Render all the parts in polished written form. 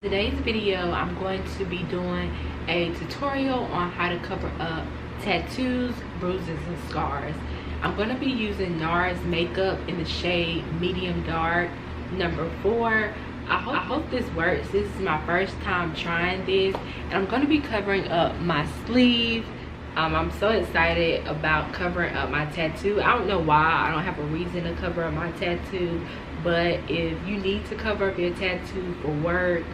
Today's video, I'm going to be doing a tutorial on how to cover up tattoos, bruises, and scars. I'm going to be using NARS makeup in the shade medium dark number 4. I hope this works. This is my first time trying this, and I'm going to be covering up my sleeve. I'm so excited about covering up my tattoo. I don't know why. I don't have a reason to cover up my tattoo, but if you need to cover up your tattoo for work,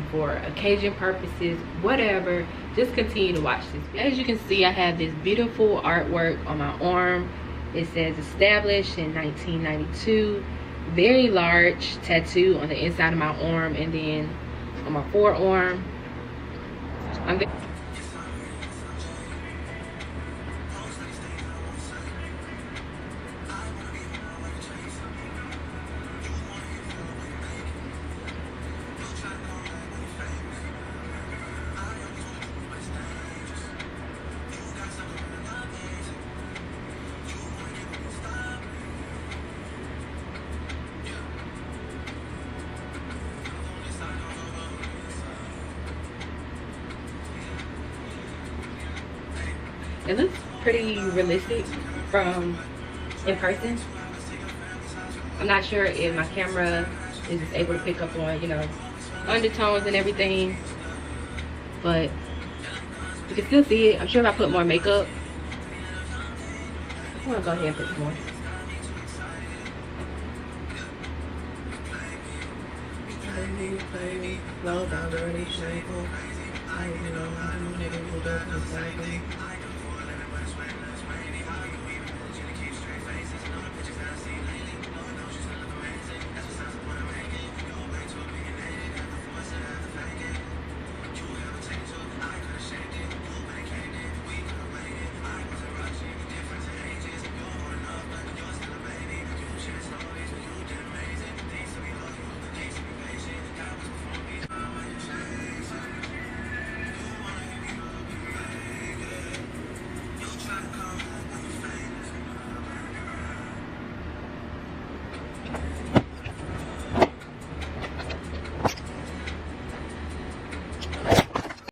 for occasion purposes, whatever, just continue to watch this video. As you can see, I have this beautiful artwork on my arm. It says established in 1992. Very large tattoo on the inside of my arm, and then on my forearm. It looks pretty realistic from in person. I'm not sure if my camera is just able to pick up on, you know, undertones and everything, but you can still see it. I'm sure if I put more makeup, I'm gonna go ahead and put some more.